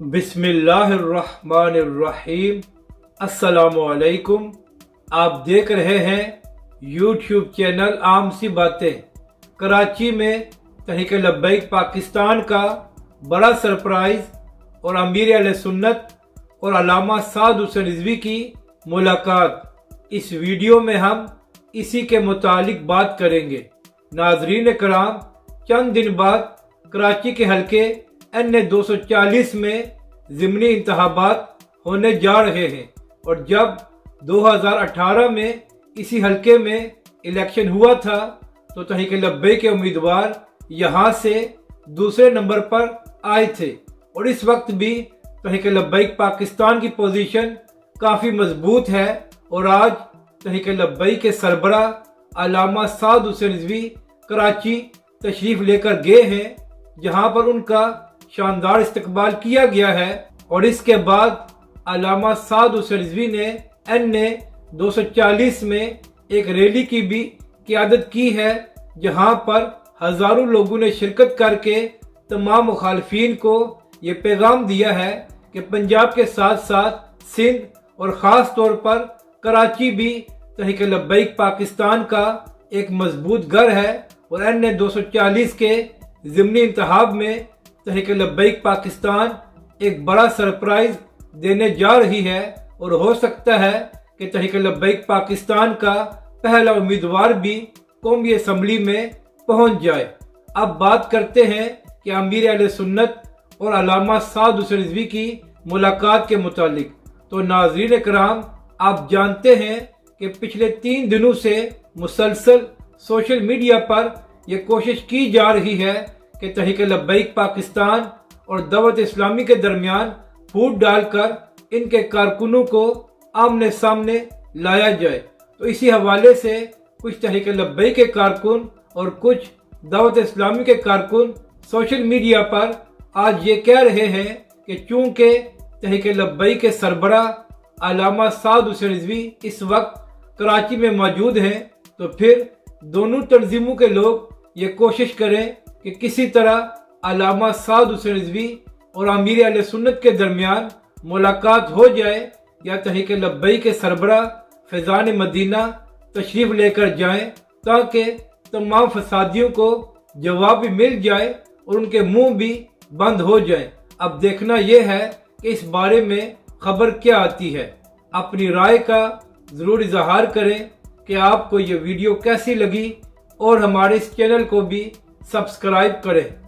बिस्मिल्लाहिर्रहमानिर्रहीम। अस्सलामुअलैकुम। आप देख रहे हैं यूट्यूब चैनल आम सी बातें। कराची में तहरीक लब्बैक पाकिस्तान का बड़ा सरप्राइज और अमीर अहले सुन्नत और अल्लामा साद हुसैन रिजवी की मुलाकात। इस वीडियो में हम इसी के मुतालिक बात करेंगे। नाजरीन कराम, चंद दिन बाद कराची के हल्के NA 240 में ज़िमनी इंतखाबात होने जा रहे हैं और जब 2018 में इसी हल्के में इलेक्शन हुआ था तो तहरीक लब्बैक के उम्मीदवार यहाँ से दूसरे नंबर पर आए थे और इस वक्त भी तहरीक लब्बैक पाकिस्तान की पोजीशन काफ़ी मजबूत है और आज तहरीक लब्बैक के सरबराह अल्लामा साद हुसैन रिजवी कराची तशरीफ़ लेकर गए हैं, जहाँ पर उनका शानदार इस्तकबाल किया गया है। और इसके बाद अल्लामा साद हुसैन रिजवी ने NA 240 में एक रैली की भी क़ियादत की है, जहां पर हज़ारों लोगों ने शिरकत करके तमाम मुखालफीन को ये पैगाम दिया है कि पंजाब के साथ साथ सिंध और ख़ास तौर पर कराची भी तहरीक लब्बैक पाकिस्तान का एक मजबूत घर है और NA 240 के ज़िमनी इंतखाब में तहरीक लब्बैक पाकिस्तान एक बड़ा सरप्राइज देने जा रही है और हो सकता है कि तहरीक लब्बैक पाकिस्तान का पहला उम्मीदवार भी कौमी असम्बली में पहुंच जाए। अब बात करते हैं कि अमीर अहले सुन्नत और अल्लामा साद हुसैन रिजवी की मुलाकात के मुतालिक। तो नाज़रीन कराम, आप जानते हैं कि पिछले 3 दिनों से मुसलसल सोशल मीडिया पर यह कोशिश की जा रही है कि तहरीक लब्बैक पाकिस्तान और दअवत इस्लामी के दरमियान फूट डालकर इनके कारकुनों को आमने सामने लाया जाए। तो इसी हवाले से कुछ तहरीक लब्बैक के कारकुन और कुछ दअवत इस्लामी के कारकुन सोशल मीडिया पर आज ये कह रहे हैं कि चूंकि तहरीक लब्बैक के सरबराह अल्लामा साद हुसैन रिजवी इस वक्त कराची में मौजूद हैं, तो फिर दोनों तंजीमों के लोग ये कोशिश करें कि किसी तरह अल्लामा साद हुसैन रिजवी और अमीर अहले सुन्नत के दरमियान मुलाकात हो जाए या तहरीक लब्बैक के सरबराह फैज़ान मदीना तशरीफ़ लेकर जाएं, ताकि तमाम फसादियों को जवाब भी मिल जाए और उनके मुंह भी बंद हो जाए। अब देखना यह है कि इस बारे में खबर क्या आती है। अपनी राय का ज़रूर इजहार करें कि आपको ये वीडियो कैसी लगी और हमारे इस चैनल को भी सब्सक्राइब करें।